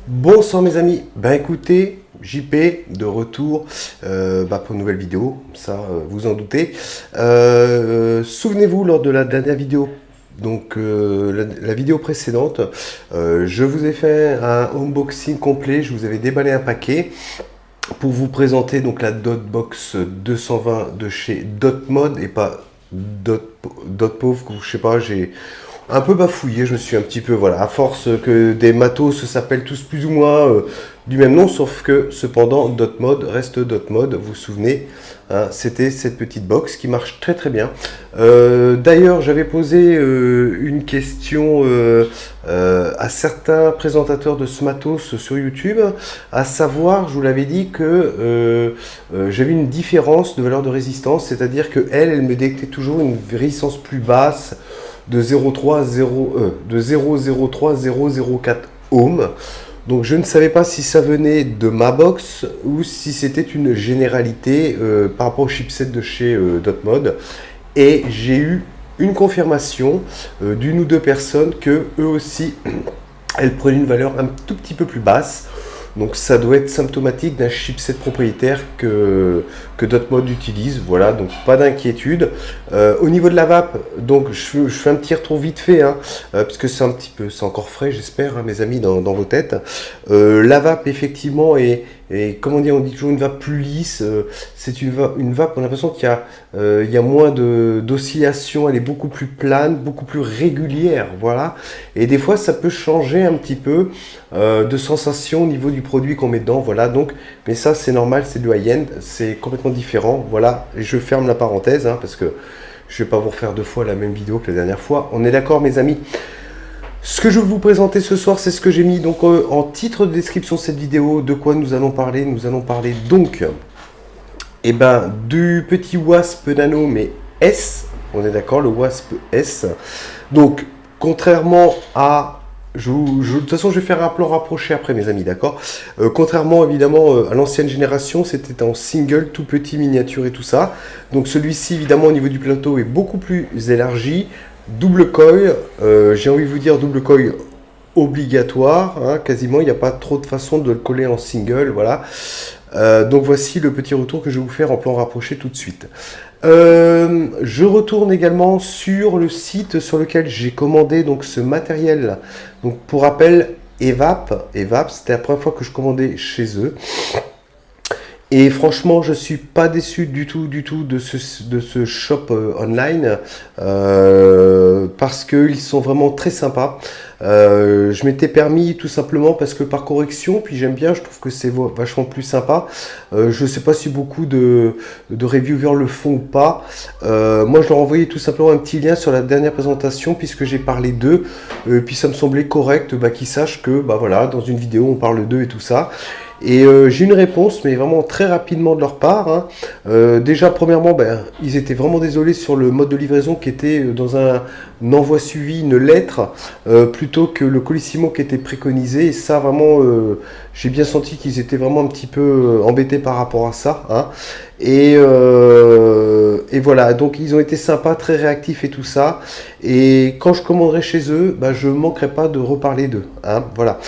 Bonsoir mes amis, écoutez, JP de retour pour une nouvelle vidéo, ça vous en doutez. Souvenez-vous lors de la dernière vidéo, donc la vidéo précédente, je vous ai fait un unboxing complet, je vous avais déballé un paquet pour vous présenter donc la Dotbox 220 de chez Dotmod et pas Dotpauvre, je sais pas, j'ai un peu bafouillé, je me suis un petit peu, voilà, à force que des matos s'appellent tous plus ou moins du même nom, sauf que cependant Dotmod reste Dotmod, vous vous souvenez, hein, c'était cette petite box qui marche très très bien. D'ailleurs, j'avais posé une question à certains présentateurs de ce matos sur YouTube, à savoir, je vous l'avais dit que j'avais une différence de valeur de résistance, c'est-à-dire que elle me détectait toujours une résistance plus basse de 0,03004 ohms. Donc je ne savais pas si ça venait de ma box ou si c'était une généralité par rapport au chipset de chez Dotmod. Et j'ai eu une confirmation d'une ou deux personnes que eux aussi elles prenaient une valeur un tout petit peu plus basse. Donc ça doit être symptomatique d'un chipset propriétaire que Dotmod utilise. Voilà, donc pas d'inquiétude. Au niveau de la vape, donc je fais un petit retour vite fait, hein, parce que c'est un petit peu, c'est encore frais, j'espère, hein, mes amis, dans vos têtes. La vape, effectivement, comment dire, on dit toujours une vape plus lisse. C'est une vape, on a l'impression qu'il y a moins d'oscillations, elle est beaucoup plus plane, beaucoup plus régulière, voilà. Et des fois, ça peut changer un petit peu de sensation au niveau du produit qu'on met dedans, voilà. Donc, mais ça, c'est normal, c'est du high-end, c'est complètement différent, voilà. Et je ferme la parenthèse, hein, parce que je vais pas vous refaire deux fois la même vidéo que la dernière fois. On est d'accord, mes amis? Ce que je vais vous présenter ce soir, c'est ce que j'ai mis donc en titre de description de cette vidéo. De quoi nous allons parler? Nous allons parler donc du petit Wasp Nano, mais S. On est d'accord, le Wasp S. Donc, contrairement à... de toute façon, je vais faire un plan rapproché après, mes amis, d'accord. Contrairement, évidemment, à l'ancienne génération, c'était en single, tout petit, miniature et tout ça. Donc, celui-ci, évidemment, au niveau du plateau, est beaucoup plus élargi. Double coil, j'ai envie de vous dire double coil obligatoire, hein, quasiment, il n'y a pas trop de façon de le coller en single, voilà. Donc voici le petit retour que je vais vous faire en plan rapproché tout de suite. Je retourne également sur le site sur lequel j'ai commandé donc ce matériel. Donc pour rappel, Evap, c'était la première fois que je commandais chez eux. Et franchement, je suis pas déçu du tout de ce shop online parce qu'ils sont vraiment très sympas. Je m'étais permis tout simplement parce que par correction, puis j'aime bien, je trouve que c'est vachement plus sympa. Je sais pas si beaucoup de reviewers le font ou pas. Moi, je leur ai envoyé tout simplement un petit lien sur la dernière présentation puisque j'ai parlé d'eux. Puis ça me semblait correct qu'ils sachent que voilà, dans une vidéo, on parle d'eux et tout ça. Et j'ai une réponse, mais vraiment très rapidement de leur part, hein. Déjà, premièrement, ils étaient vraiment désolés sur le mode de livraison qui était dans un envoi suivi, une lettre, plutôt que le Colissimo qui était préconisé. Et ça, vraiment, j'ai bien senti qu'ils étaient vraiment un petit peu embêtés par rapport à ça, hein. Et voilà, donc ils ont été sympas, très réactifs et tout ça. Et quand je commanderai chez eux, je ne manquerai pas de reparler d'eux, hein, voilà.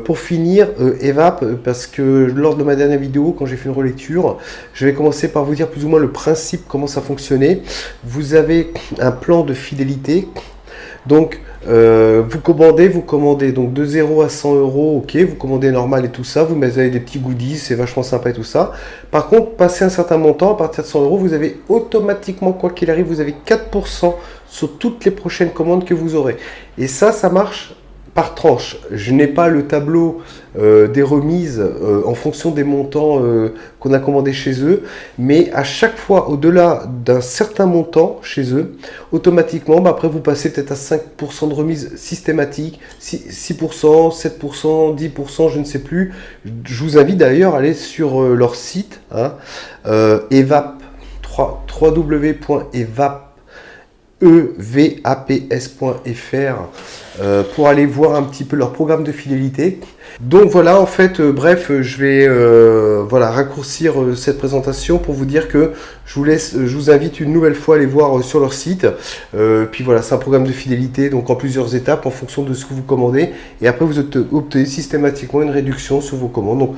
Pour finir, Evap, parce que lors de ma dernière vidéo, quand j'ai fait une relecture, je vais commencer par vous dire plus ou moins le principe, comment ça fonctionnait. Vous avez un plan de fidélité. Donc, vous commandez donc de 0 à 100 euros, ok, vous commandez normal et tout ça, vous avez des petits goodies, c'est vachement sympa et tout ça. Par contre, passé un certain montant, à partir de 100 euros, vous avez automatiquement, quoi qu'il arrive, vous avez 4% sur toutes les prochaines commandes que vous aurez. Et ça marche par tranche. Je n'ai pas le tableau des remises en fonction des montants qu'on a commandé chez eux, mais à chaque fois au-delà d'un certain montant chez eux, automatiquement, après vous passez peut-être à 5% de remise systématique, 6%, 7%, 10%, je ne sais plus. Je vous invite d'ailleurs à aller sur leur site, hein, evap, www.evap.evaps.fr. pour aller voir un petit peu leur programme de fidélité. Donc voilà, en fait, bref, je vais voilà, raccourcir cette présentation pour vous dire que je vous invite une nouvelle fois à aller voir sur leur site. Puis voilà, c'est un programme de fidélité, donc en plusieurs étapes en fonction de ce que vous commandez. Et après, vous obtenez systématiquement une réduction sur vos commandes. Donc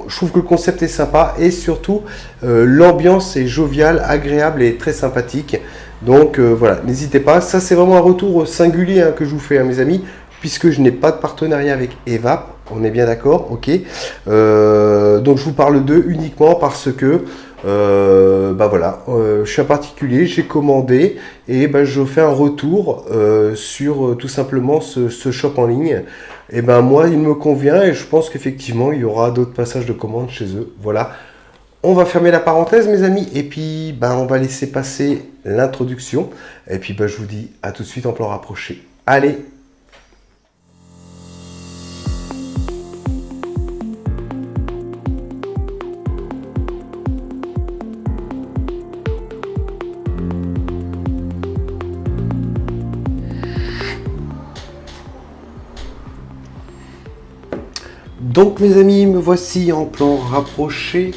je trouve que le concept est sympa et surtout l'ambiance est joviale, agréable et très sympathique. Donc voilà, n'hésitez pas. Ça, c'est vraiment un retour singulier hein, que je vous fais, hein, mes amis, puisque je n'ai pas de partenariat avec Evap. On est bien d'accord, ok. Donc je vous parle d'eux uniquement parce que bah voilà, je suis un particulier, j'ai commandé et bah, je fais un retour sur tout simplement ce shop en ligne. Et ben moi, il me convient et je pense qu'effectivement, il y aura d'autres passages de commandes chez eux. Voilà. On va fermer la parenthèse, mes amis, et puis ben, on va laisser passer l'introduction. Et puis ben, je vous dis à tout de suite en plan rapproché. Allez! Donc mes amis, me voici en plan rapproché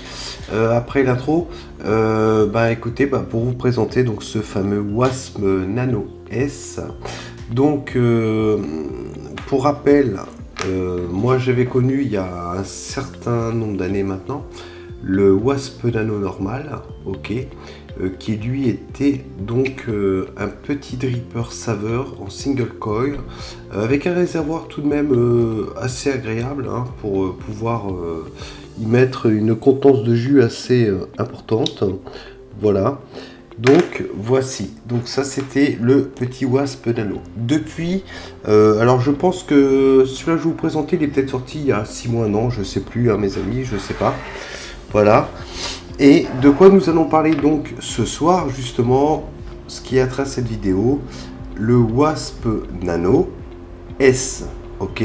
après l'intro. Bah écoutez, bah, pour vous présenter donc ce fameux Wasp Nano S. Donc pour rappel, moi j'avais connu il y a un certain nombre d'années maintenant le Wasp Nano normal, ok, qui lui était donc un petit dripper saveur en single coil avec un réservoir tout de même assez agréable hein, pour pouvoir y mettre une contenance de jus assez importante. Voilà. Donc voici, donc ça c'était le petit Wasp Nano. Depuis, alors je pense que celui-là que je vais vous présenter, il est peut-être sorti il y a 6 mois, non, je sais plus, hein, mes amis, je sais pas. Voilà. Et de quoi nous allons parler donc ce soir, justement, ce qui a trait à cette vidéo, le Wasp Nano S, ok.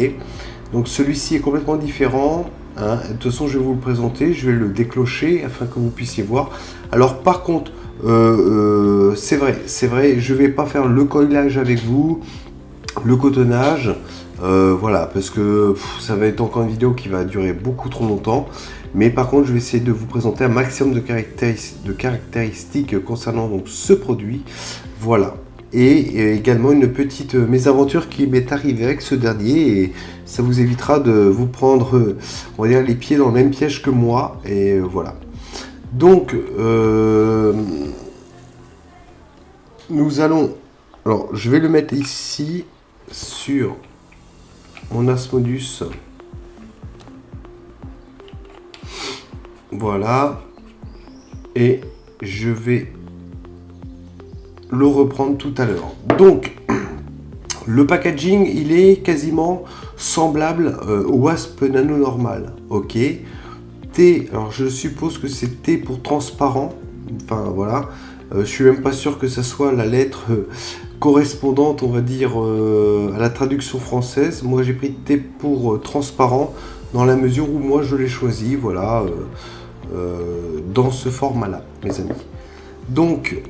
Donc celui-ci est complètement différent. Hein. De toute façon, je vais vous le présenter, je vais le déclencher afin que vous puissiez voir. Alors par contre, c'est vrai, je vais pas faire le coilage avec vous, le cotonnage, voilà, parce que ça va être encore une vidéo qui va durer beaucoup trop longtemps. Mais par contre, je vais essayer de vous présenter un maximum de caractéristiques concernant donc ce produit. Voilà. Et également une petite mésaventure qui m'est arrivée avec ce dernier. Et ça vous évitera de vous prendre, on va dire, les pieds dans le même piège que moi. Et voilà. Donc, nous allons... Alors, je vais le mettre ici sur mon Asmodus. Voilà, et je vais le reprendre tout à l'heure. Donc, le packaging, il est quasiment semblable au Wasp Nano normal. Ok, T, alors je suppose que c'est T pour transparent. Enfin voilà, je suis même pas sûr que ça soit la lettre correspondante, on va dire, à la traduction française. Moi, j'ai pris T pour transparent dans la mesure où moi je l'ai choisi. Voilà. Dans ce format-là, mes amis. Donc,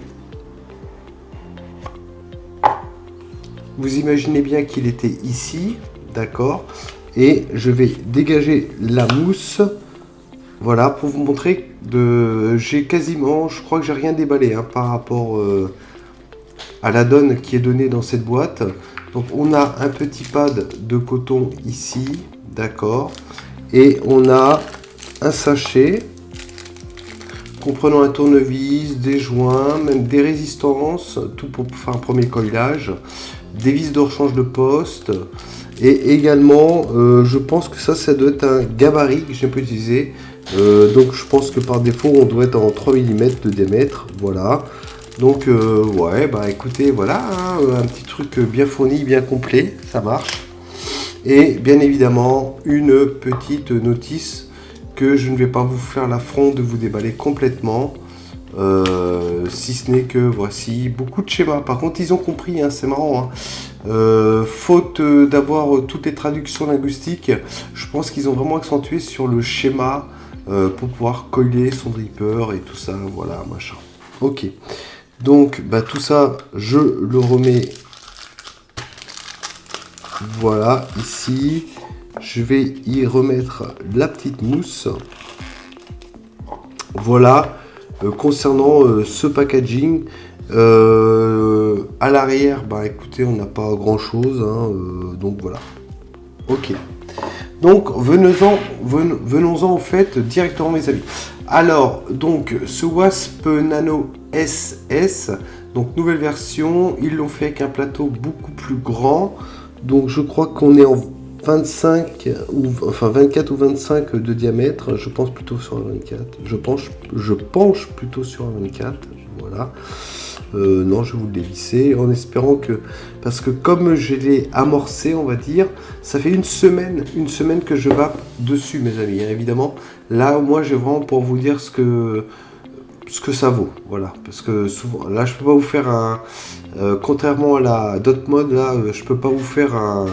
vous imaginez bien qu'il était ici, d'accord, et je vais dégager la mousse, voilà, pour vous montrer j'ai quasiment, je crois que j'ai rien déballé hein, par rapport à la donne qui est donnée dans cette boîte. Donc, on a un petit pad de coton ici, d'accord, et on a un sachet comprenant un tournevis, des joints, même des résistances, tout pour faire un premier coilage, des vis de rechange de poste, et également, je pense que ça doit être un gabarit que j'ai pas utilisé, donc je pense que par défaut, on doit être en 3 mm de diamètre, voilà. Donc, ouais, bah écoutez, voilà, hein, un petit truc bien fourni, bien complet, ça marche. Et bien évidemment, une petite notice que je ne vais pas vous faire l'affront de vous déballer complètement, si ce n'est que voici beaucoup de schémas. Par contre, ils ont compris, hein, c'est marrant. Hein. Faute d'avoir toutes les traductions linguistiques, je pense qu'ils ont vraiment accentué sur le schéma pour pouvoir coller son dripper et tout ça, voilà, machin. Ok, donc bah, tout ça, je le remets Voilà, ici, je vais y remettre la petite mousse. Voilà, concernant ce packaging, à l'arrière, bah écoutez, on n'a pas grand chose, hein, donc voilà. Ok. Donc venons-en au fait directement, mes amis. Alors, donc ce Wasp Nano SS, donc nouvelle version, ils l'ont fait avec un plateau beaucoup plus grand. Donc je crois qu'on est en 25 ou enfin 24 ou 25 de diamètre. Je pense plutôt sur un 24. Je penche plutôt sur un 24. Voilà. Non, je vais vous le dévisser en espérant que, parce que comme je l'ai amorcé, on va dire, ça fait une semaine que je vape dessus, mes amis, hein, évidemment. Là, moi, j'ai vraiment pour vous dire ce que ça vaut, voilà, parce que souvent, là, je peux pas vous faire un, contrairement à la dot mode, là, je peux pas vous faire un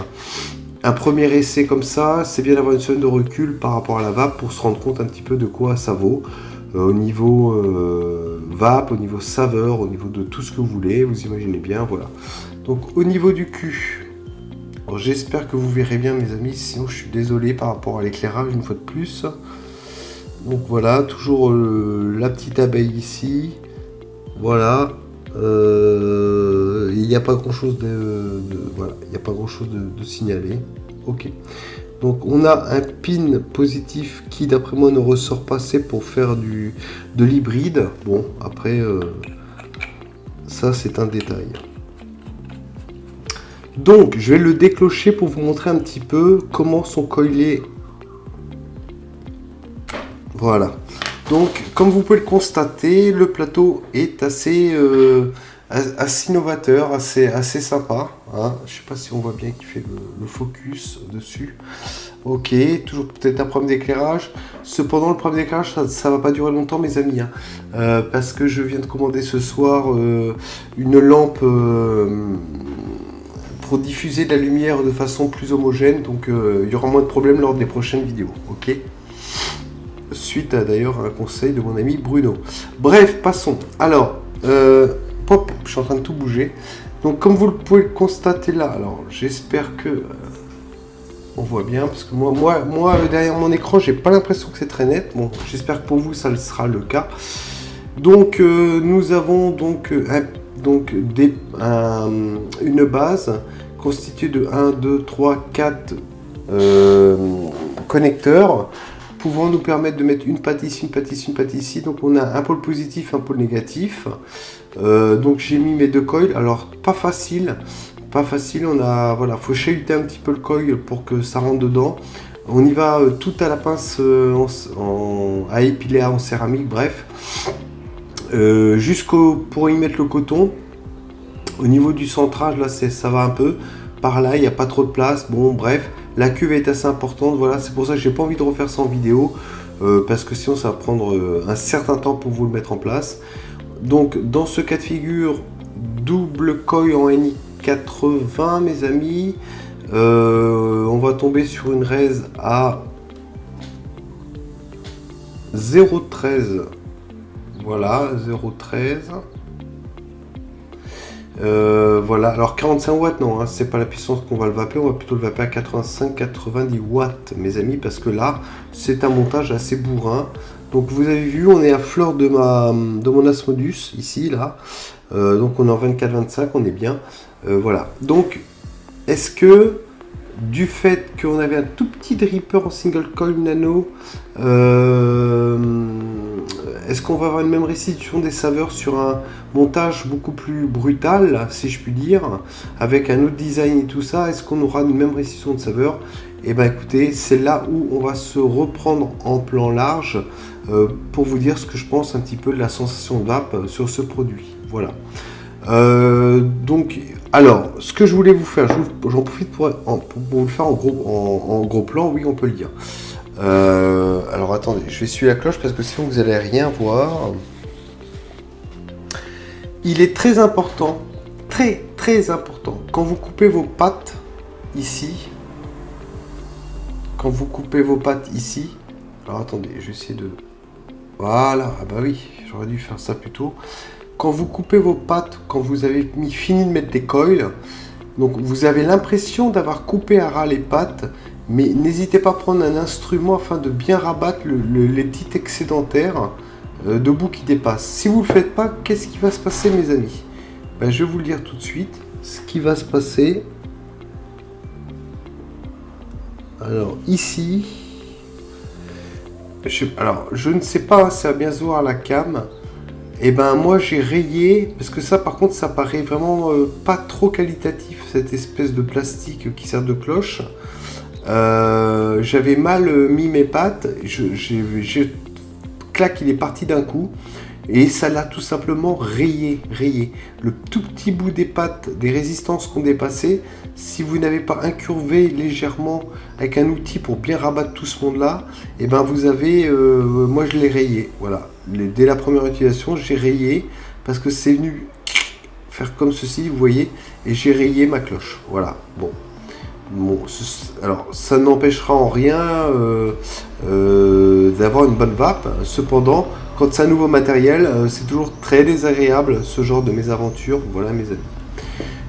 premier essai comme ça. C'est bien d'avoir une semaine de recul par rapport à la vape pour se rendre compte un petit peu de quoi ça vaut. Au niveau vape, au niveau saveur, au niveau de tout ce que vous voulez, vous imaginez bien, voilà. Donc au niveau du cul, j'espère que vous verrez bien, mes amis, sinon je suis désolé par rapport à l'éclairage une fois de plus. Donc voilà, toujours la petite abeille ici, voilà. Il n'y a pas grand chose voilà, il n'y a pas grand chose de signaler. Ok. Donc on a un pin positif qui d'après moi ne ressort pas assez pour faire de l'hybride. Bon après ça c'est un détail. Donc je vais le déclocher pour vous montrer un petit peu comment sont coilés. Voilà. Donc comme vous pouvez le constater, le plateau est assez innovateur, assez sympa. Hein. Je sais pas si on voit bien qu'il fait le focus dessus. Ok, toujours peut-être un problème d'éclairage. Cependant, le problème d'éclairage, ça va pas durer longtemps, mes amis. Hein. Parce que je viens de commander ce soir une lampe pour diffuser de la lumière de façon plus homogène. Donc il y aura moins de problèmes lors des prochaines vidéos. Ok. Suite à d'ailleurs un conseil de mon ami Bruno. Bref, passons. Alors, pop, je suis en train de tout bouger. Donc comme vous le pouvez le constater là, alors j'espère que on voit bien, parce que moi derrière mon écran, j'ai pas l'impression que c'est très net. Bon, j'espère que pour vous, ça sera le cas. Donc, nous avons donc, une base constituée de 1, 2, 3, 4 connecteurs pouvant nous permettre de mettre une patte ici, une patte ici, une patte ici. Donc, on a un pôle positif, un pôle négatif. Donc, j'ai mis mes deux coils. Alors, pas facile, on a, voilà, faut chahuter un petit peu le coil pour que ça rentre dedans. On y va tout à la pince à épiler en céramique, bref. Pour y mettre le coton. Au niveau du centrage, là, ça va un peu. Par là, il n'y a pas trop de place. Bon, bref, la cuve est assez importante. Voilà, c'est pour ça que j'ai pas envie de refaire ça en vidéo. Parce que sinon, ça va prendre un certain temps pour vous le mettre en place. Donc, dans ce cas de figure, double coil en NI 80, mes amis, on va tomber sur une raise à 0,13. Voilà, 0,13. Voilà, alors 45 watts, non, hein, c'est pas la puissance qu'on va le vaper, on va plutôt le vaper à 85-90 watts, mes amis, parce que là, c'est un montage assez bourrin. Donc vous avez vu, on est à fleur de mon Asmodus, ici, là. Donc on est en 24-25, on est bien. Voilà. Donc, est-ce que du fait qu'on avait un tout petit dripper en single coil nano, est-ce qu'on va avoir une même restitution des saveurs sur un montage beaucoup plus brutal, si je puis dire, avec un autre design et tout ça? Est-ce qu'on aura une même restitution de saveurs? Et ben écoutez, c'est là où on va se reprendre en plan large pour vous dire ce que je pense un petit peu de la sensation de vape sur ce produit. Voilà. Donc, alors, ce que je voulais vous faire, j'en profite pour vous le faire en gros plan, oui, on peut le dire. Alors, attendez, je vais essuyer la cloche parce que sinon vous allez rien voir. Il est très important, très important, quand vous coupez vos pattes ici, alors attendez, je vais essayer de... Voilà, ah bah oui, j'aurais dû faire ça plus tôt. Quand vous coupez vos pattes, quand vous avez fini de mettre des coils, Donc vous avez l'impression d'avoir coupé à ras les pattes, mais n'hésitez pas à prendre un instrument afin de bien rabattre les petits excédentaires de bout qui dépassent. Si vous ne le faites pas, qu'est-ce qui va se passer mes amis? Ben, je vais vous le dire tout de suite. Ce qui va se passer... Alors ici... je ne sais pas, ça va bien se voir à la cam. Et ben moi j'ai rayé, parce que ça par contre ça paraît vraiment pas trop qualitatif, cette espèce de plastique qui sert de cloche. J'avais mal mis mes pattes, clac, il est parti d'un coup. Et ça l'a tout simplement rayé. Le tout petit bout des pattes, des résistances qu'on dépassait, si vous n'avez pas incurvé légèrement avec un outil pour bien rabattre tout ce monde-là, et ben vous avez... moi je l'ai rayé, voilà. Dès la première utilisation, j'ai rayé, parce que c'est venu faire comme ceci, vous voyez, et j'ai rayé ma cloche, voilà. Bon, alors ça n'empêchera en rien d'avoir une bonne vape, cependant... Quand c'est un nouveau matériel, c'est toujours très désagréable ce genre de mésaventure. Voilà mes amis.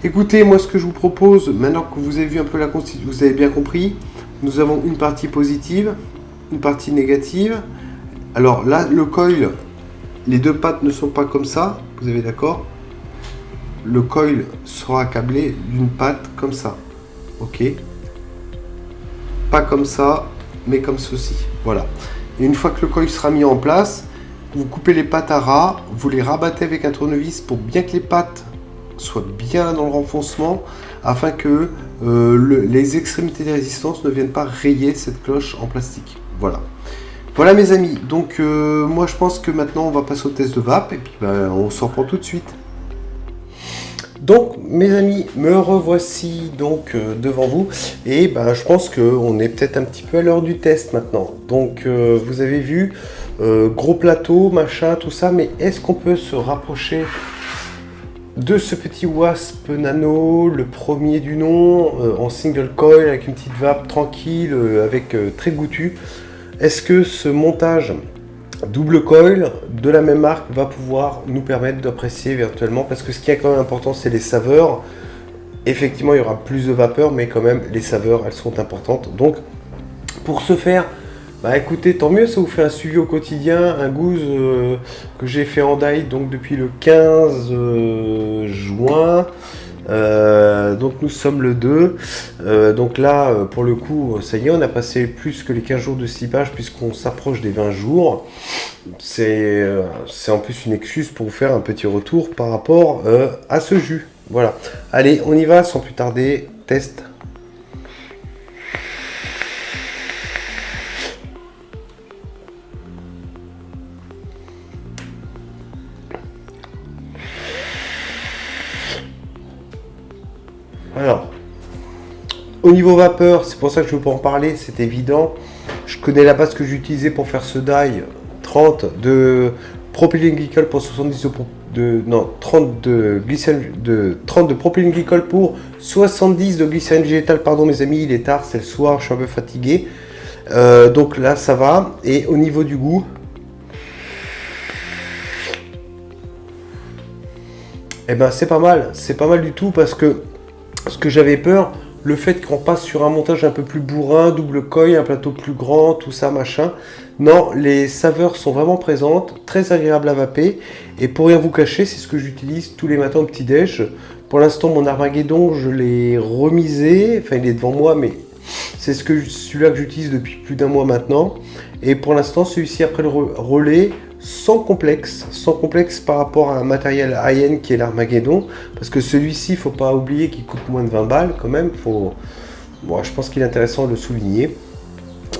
Écoutez, moi ce que je vous propose, maintenant que vous avez vu un peu la constitution, vous avez bien compris, nous avons une partie positive, une partie négative. Alors là, le coil, les deux pattes ne sont pas comme ça, vous avez d'accord? Le coil sera accablé d'une patte comme ça. Ok? Pas comme ça, mais comme ceci. Voilà. Et une fois que le coil sera mis en place, vous coupez les pattes à ras, vous les rabattez avec un tournevis pour bien que les pattes soient bien dans le renfoncement, afin que les extrémités des résistances ne viennent pas rayer cette cloche en plastique. Voilà. Voilà mes amis, donc moi je pense que maintenant on va passer au test de vape, et puis on s'en prend tout de suite. Donc mes amis, me revoici donc devant vous, et je pense qu'on est peut-être un petit peu à l'heure du test maintenant. Donc vous avez vu, gros plateau, machin, tout ça, mais est-ce qu'on peut se rapprocher de ce petit Wasp Nano, le premier du nom, en single coil, avec une petite vape tranquille, avec très goûtu. Est-ce que ce montage double coil de la même marque va pouvoir nous permettre d'apprécier virtuellement, parce que ce qui est quand même important, c'est les saveurs. Effectivement, il y aura plus de vapeur, mais quand même, les saveurs, elles sont importantes. Donc, pour ce faire, écoutez, tant mieux, ça vous fait un suivi au quotidien, un goose que j'ai fait en die donc depuis le 15 juin. Donc nous sommes le 2. Donc là, pour le coup, ça y est, on a passé plus que les 15 jours de cipage puisqu'on s'approche des 20 jours. C'est en plus une excuse pour vous faire un petit retour par rapport à ce jus. Voilà. Allez, on y va sans plus tarder. Test. Alors, au niveau vapeur, c'est pour ça que je veux pas en parler, c'est évident. Je connais la base que j'utilisais pour faire ce die, 30 de propylène glycol pour 70 30 de propylène glycol pour 70 de glycérine végétale. Pardon mes amis, il est tard, c'est le soir, je suis un peu fatigué. Donc là ça va. Et au niveau du goût, c'est pas mal du tout, parce que ce que j'avais peur, le fait qu'on passe sur un montage un peu plus bourrin, double coil, un plateau plus grand, tout ça, machin. Non, les saveurs sont vraiment présentes, très agréables à vaper. Et pour rien vous cacher, c'est ce que j'utilise tous les matins au petit-déj. Pour l'instant, mon Armageddon, je l'ai remisé. Enfin, il est devant moi, mais c'est celui-là que j'utilise depuis plus d'un mois maintenant. Et pour l'instant, celui-ci, après le relais, sans complexe par rapport à un matériel high-end qui est l'Armageddon, parce que celui-ci, il ne faut pas oublier qu'il coûte moins de 20 balles quand même. Je pense qu'il est intéressant de le souligner.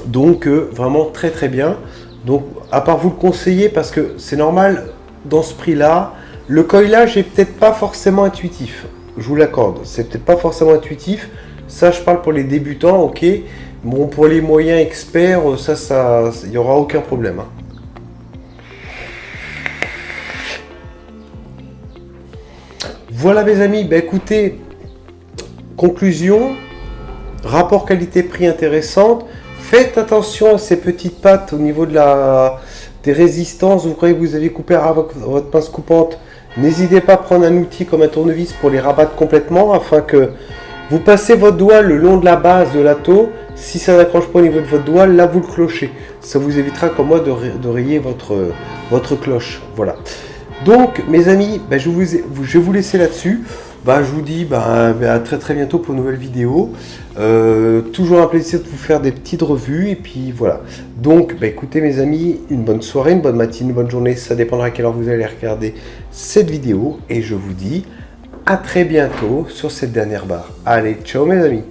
Donc vraiment très très bien. Donc à part vous le conseiller, parce que c'est normal dans ce prix-là, le coilage est peut-être pas forcément intuitif. Je vous l'accorde, c'est peut-être pas forcément intuitif. Ça, je parle pour les débutants, ok. Bon, pour les moyens experts, ça, il n'y aura aucun problème. Voilà mes amis, écoutez, conclusion, rapport qualité-prix intéressante. Faites attention à ces petites pattes au niveau des résistances. Vous croyez que vous avez coupé à votre pince coupante, N'hésitez pas à prendre un outil comme un tournevis pour les rabattre complètement afin que vous passez votre doigt le long de la base de la taux. Si ça n'accroche pas au niveau de votre doigt, là vous le clochez. Ça vous évitera comme moi de rayer votre cloche. Voilà. Donc mes amis, je vais vous laisser là-dessus. Je vous dis à très très bientôt pour une nouvelle vidéo. Toujours un plaisir de vous faire des petites revues. Et puis voilà. Donc écoutez mes amis, une bonne soirée, une bonne matinée, une bonne journée. Ça dépendra à quelle heure vous allez regarder cette vidéo. Et je vous dis à très bientôt sur cette dernière barre. Allez, ciao mes amis.